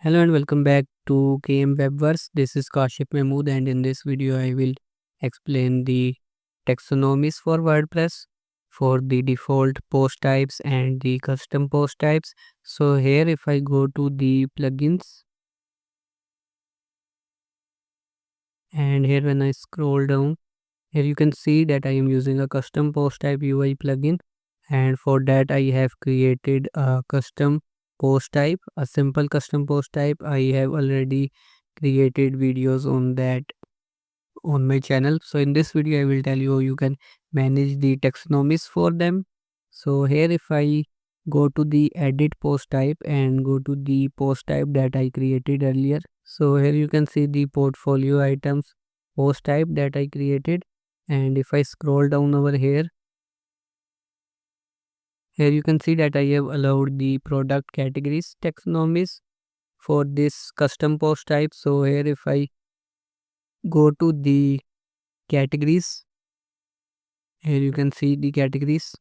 Hello and welcome back to KM Webverse. This is Kashif Mahmood, and in this video I will explain the taxonomies for WordPress for the default post types and the custom post types. So here if I go to the plugins, and here when I scroll down, here you can see that I am using a custom post type UI plugin, and for that I have created a custom post type, a simple custom post type. I have already created videos on that on my channel. So in this video I will tell you how you can manage the taxonomies for them. So here if I go to the edit post type and go to the post type that I created earlier, so here you can see the portfolio items post type that I created. And if I scroll down over here, you can see that I have allowed the product categories taxonomies for this custom post type. So here if I go to the categories, here you can see the categories.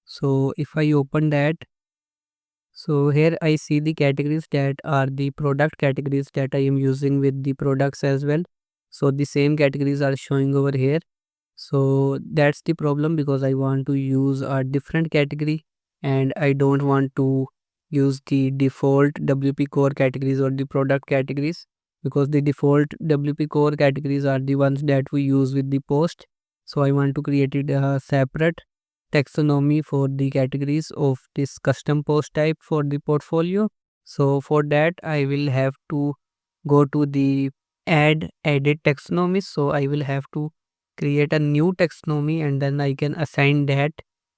So if I open that, so here I see the categories that are the product categories that I am using with the products as well. So the same categories are showing over here. So that's the problem, because I want to use a different category and I don't want to use the default WP core categories or the product categories, because the default WP core categories are the ones that we use with the post. So I want to create it a separate taxonomy for the categories of this custom post type for the portfolio. So for that I will have to go to the add edit taxonomy. So I will have to create a new taxonomy and then I can assign that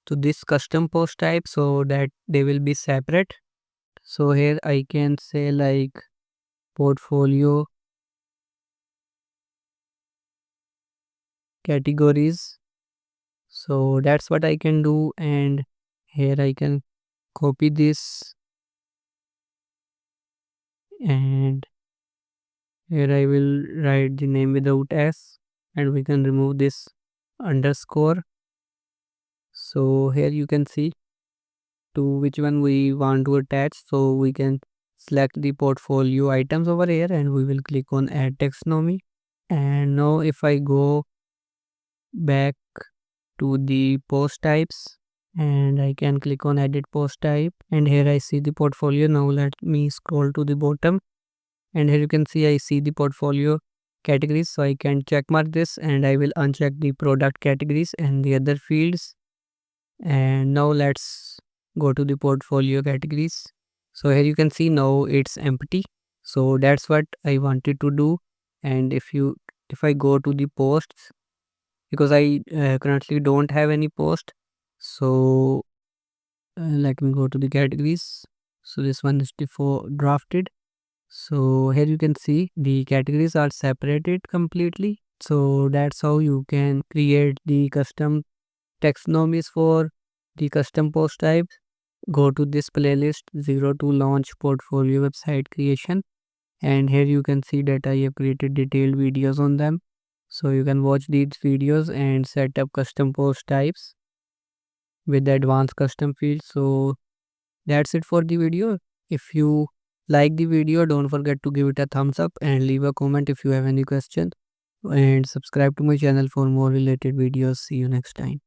to this custom post type so that they will be separate. So here I can say like portfolio categories. So that's what I can do, and here I can copy this, and here I will write the name without s, and we can remove this underscore. So here you can see to which one we want to attach. So we can select the portfolio items over here and we will click on add taxonomy. And now if I go back to the post types, and I can click on edit post type, and here I see the portfolio. Now let me scroll to the bottom, and here you can see I see the portfolio categories. So I can check mark this and I will uncheck the product categories and the other fields. And now let's go to the portfolio categories. So here you can see now it's empty. So that's what I wanted to do. And if I go to the posts, because I currently don't have any post, so let me go to the categories. So this one is before drafted. So here you can see the categories are separated completely. So that's how you can create the custom taxonomies for the custom post types. Go to this playlist 0 to launch portfolio website creation, and here you can see that I have created detailed videos on them. So you can watch these videos and set up custom post types with the advanced custom fields. So that's it for the video. If you like the video, don't forget to give it a thumbs up and leave a comment if you have any question, and subscribe to my channel for more related videos. See you next time.